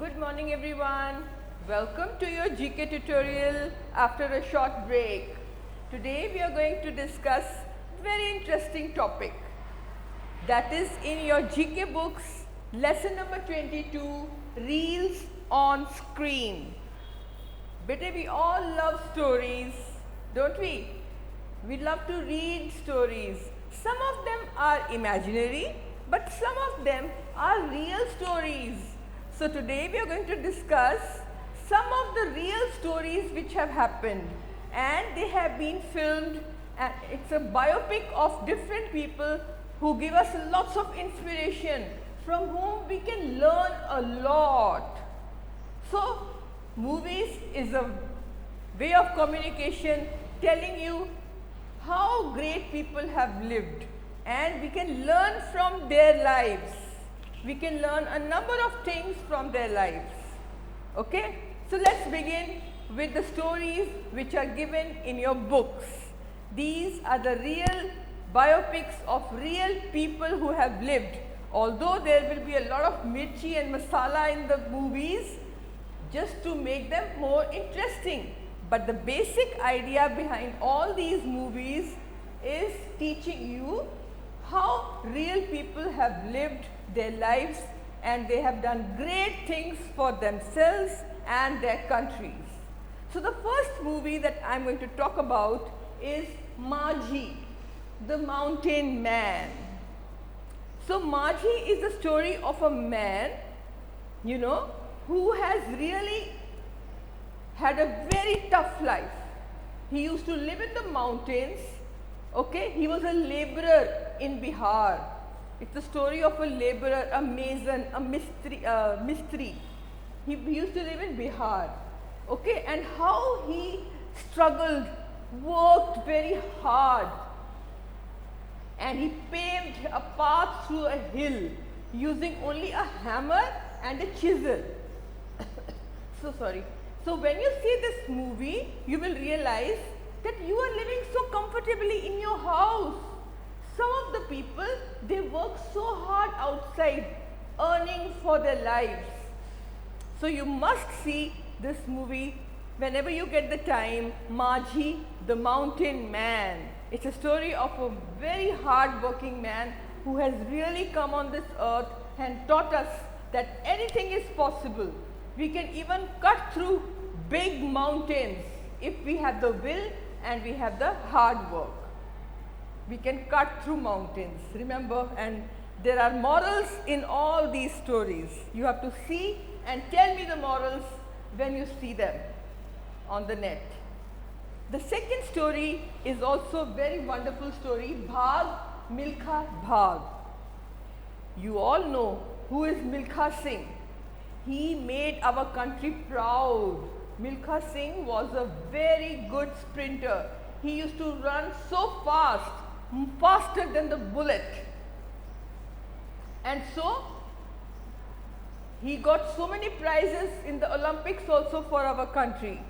Good morning everyone. Welcome to your GK tutorial after a short break. Today we are going to discuss very interesting topic, that is in your GK books lesson number 22, Reels on Screen. Beta, we all love stories, don't we? We love to read stories. Some of them are imaginary, but some of them are real stories. So today we are going to discuss some of the real stories which have happened, and they have been filmed, and it's a biopic of different people who give us lots of inspiration, from whom we can learn a lot. So movies is a way of communication telling you how great people have lived, and we can learn from their lives. We can learn a number of things from their lives. Okay? So let's begin with the stories which are given in your books. These are the real biopics of real people who have lived. Although there will be a lot of mirchi and masala in the movies just to make them more interesting. But the basic idea behind all these movies is teaching you how real people have lived their lives, and they have done great things for themselves and their countries. So the first movie that I am going to talk about is Majhi, the Mountain Man. So Majhi is the story of a man, who has really had a very tough life. He used to live in the mountains. Okay, he was a laborer in Bihar. It's the story of a laborer, a mason, a mistri. He used to live in Bihar. Okay, and how he struggled, worked very hard, and he paved a path through a hill using only a hammer and a chisel. So sorry. So when you see this movie, you will realize that you are living so comfortably in your house. Some of the people, they work so hard outside, earning for their lives. So you must see this movie whenever you get the time, Majhi, the Mountain Man. It's a story of a very hard-working man who has really come on this earth and taught us that anything is possible. We can even cut through big mountains if we have the will and we have the hard work. We can cut through mountains, remember, and there are morals in all these stories. You have to see and tell me the morals when you see them on the net. The second story is also a very wonderful story, Bhag Milkha Bhag. You all know who is Milkha Singh. He made our country proud. Milkha Singh was a very good sprinter. He used to run so fast, faster than the bullet. And so, he got so many prizes in the Olympics also for our country.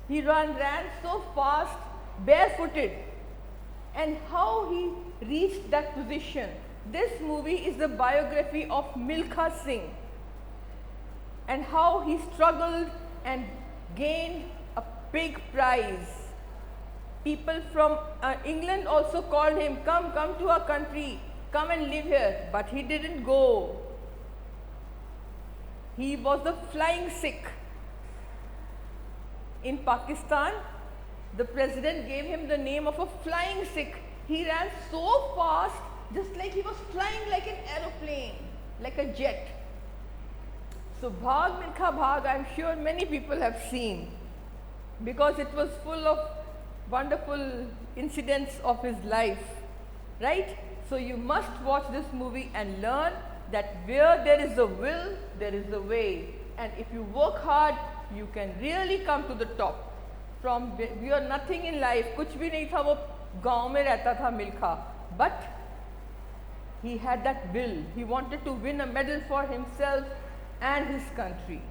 He ran so fast, barefooted. And how he reached that position. This movie is the biography of Milkha Singh, and how he struggled and gained a big prize. People from England also called him, come to our country, come and live here, but he didn't go. He was the flying Sikh. In Pakistan, the president gave him the name of a flying Sikh. He ran so fast, just like he was flying like an aeroplane, like a jet. So Bhag Milkha Bhag, I am sure many people have seen, because it was full of wonderful incidents of his life, right? So you must watch this movie and learn that where there is a will, there is a way. And if you work hard, you can really come to the top. From you are nothing in life, कुछ भी नहीं था, वो गाँव में रहता था Milkha, but he had that will. He wanted to win a medal for himself and his country.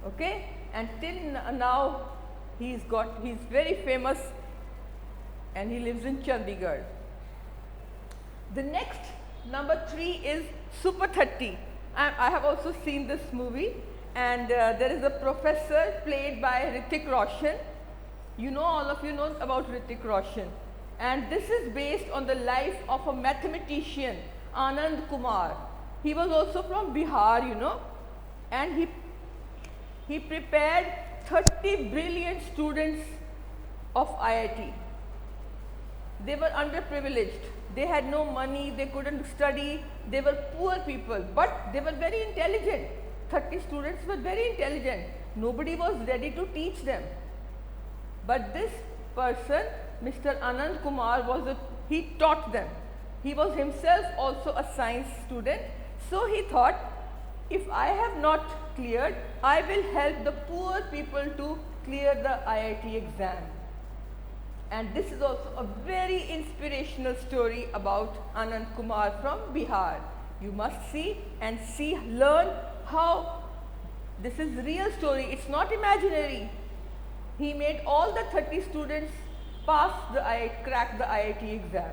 Okay, and till now he's very famous, and he lives in Chandigarh. The next number 3 is Super 30, I have also seen this movie, and there is a professor played by Hrithik Roshan. You know, all of you know about Hrithik Roshan. And this is based on the life of a mathematician, Anand Kumar. He was also from Bihar, you know, and he prepared 30 brilliant students of IIT. They were underprivileged. They had no money, they couldn't study, they were poor people, but they were very intelligent. 30 students were very intelligent. Nobody was ready to teach them. But this person, Mr. Anand Kumar, he taught them. He was himself also a science student. So he thought, if I have not cleared, I will help the poor people to clear the IIT exam. And this is also a very inspirational story about Anand Kumar from Bihar. You must see and learn how this is real story. It's not imaginary. He made all the 30 students crack the IIT exam.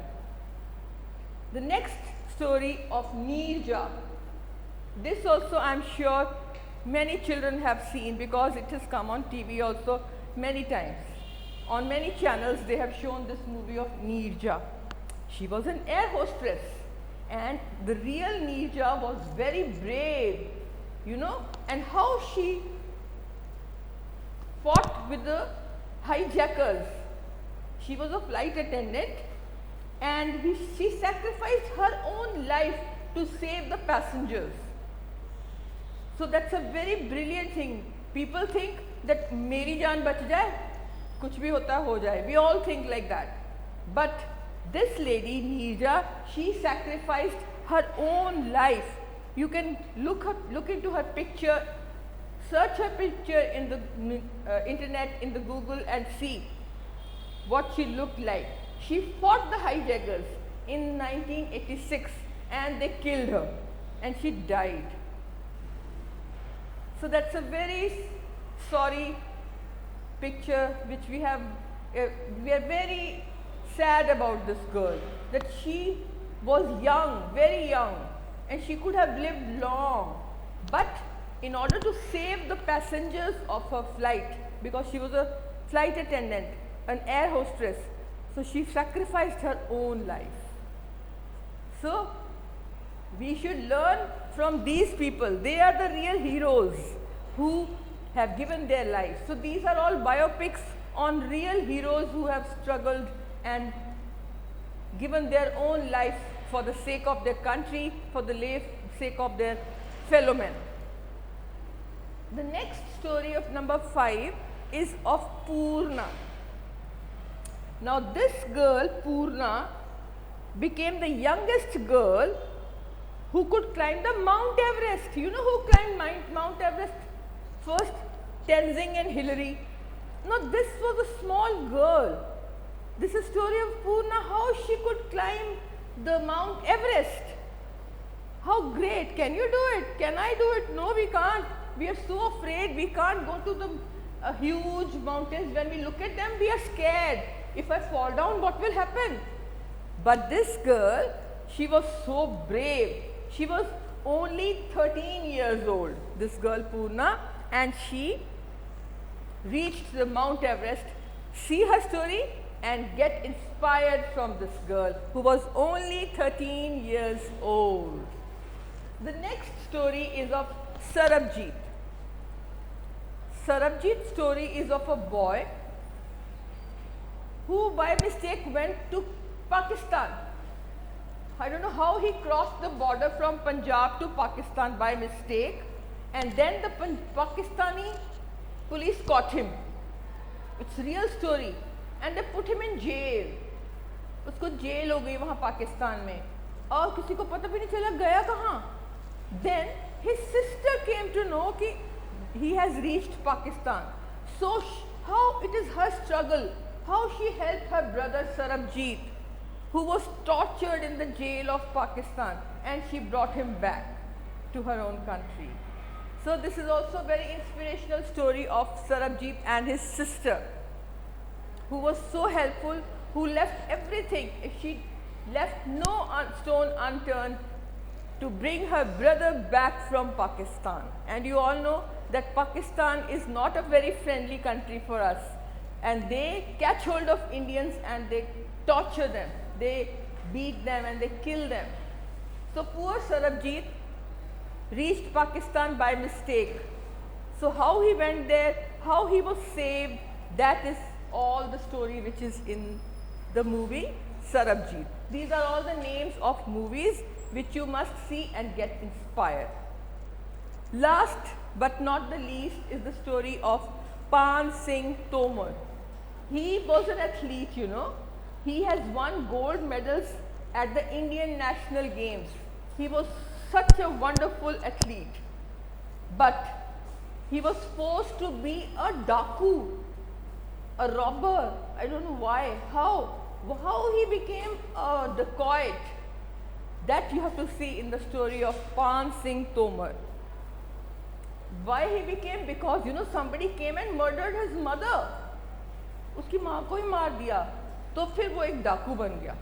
The next story of Neerja. This also I am sure many children have seen because it has come on TV also many times. On many channels they have shown this movie of Neerja. She was an air hostess, and the real Neerja was very brave, you know, and how she fought with the hijackers. She was a flight attendant, and she sacrificed her own life to save the passengers. So that's a very brilliant thing. People think that meri jaan bach jaye, kuch bhi hota ho jaye. We all think like that. But this lady, Neerja, she sacrificed her own life. You can look into her picture, search her picture in the internet, in the Google, and see what she looked like. She fought the hijackers in 1986 and they killed her and she died. So that's a very sorry picture which we have. We are very sad about this girl, that she was young, very young, and she could have lived long. But in order to save the passengers of her flight, because she was a flight attendant, an air hostess, so she sacrificed her own life. So we should learn from these people. They are the real heroes who have given their lives. So these are all biopics on real heroes who have struggled and given their own life for the sake of their country, for the sake of their fellow men. The next story of number 5 is of Poorna. Now this girl, Poorna, became the youngest girl who could climb the Mount Everest. You know who climbed Mount Everest first? Tenzing and Hillary. Now this was a small girl. This is a story of Poorna, how she could climb the Mount Everest. How great. Can you do it? Can I do it? No, we can't. We are so afraid. We can't go to the huge mountains. When we look at them, we are scared. If I fall down, what will happen? But this girl, she was so brave. She was only 13 years old, this girl Poorna, and she reached the Mount Everest. See her story and get inspired from this girl who was only 13 years old. The next story is of Sarabjit. Sarabjit's story is of a boy who by mistake went to Pakistan. I don't know how he crossed the border from Punjab to Pakistan by mistake, and then the Pakistani police caught him. It's a real story. And they put him in jail. उसको jail हो गई वहाँ पाकिस्तान में और किसी को पता भी नहीं चला गया कहाँ. Then his sister came to know कि he has reached Pakistan. So how it is her struggle, how she helped her brother Sarabjit, who was tortured in the jail of Pakistan, and she brought him back to her own country. So this is also a very inspirational story of Sarabjit and his sister, who was so helpful, who left everything. She left no stone unturned to bring her brother back from Pakistan. And you all know that Pakistan is not a very friendly country for us. And they catch hold of Indians and they torture them. They beat them and they kill them. So poor Sarabjit reached Pakistan by mistake. So how he went there, how he was saved, that is all the story which is in the movie Sarabjit. These are all the names of movies which you must see and get inspired. Last but not the least is the story of Pan Singh Tomar. He was an athlete, you know. He has won gold medals at the Indian National Games. He was such a wonderful athlete. But he was forced to be a daku, a robber. I don't know why. How he became a dacoit. That you have to see in the story of Pan Singh Tomar. Why he became? Because you know somebody came and murdered his mother. उसकी माँ को ही मार दिया, तो फिर वो एक डाकू बन गया.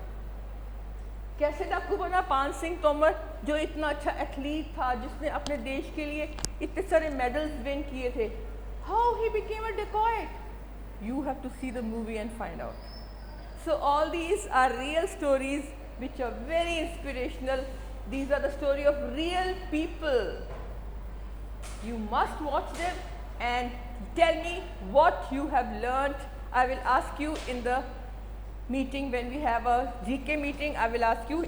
कैसे डाकू बना? पान सिंह तोमर जो इतना अच्छा एथलीट था, जिसने अपने देश के लिए इतने सारे मेडल्स विन किए थे. How he became a dacoit? You have to see the movie and find out. So all these are real stories which are very inspirational. These are the story of real people. You must watch them and tell me what you have learnt. I will ask you in the meeting when we have a GK meeting. I will ask you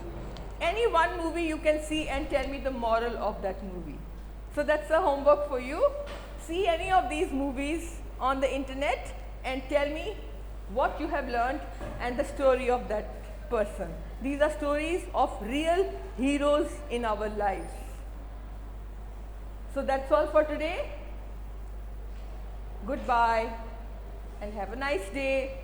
any one movie you can see and tell me the moral of that movie. So that's the homework for you. See any of these movies on the internet and tell me what you have learned and the story of that person. These are stories of real heroes in our lives. So that's all for today. Goodbye and have a nice day.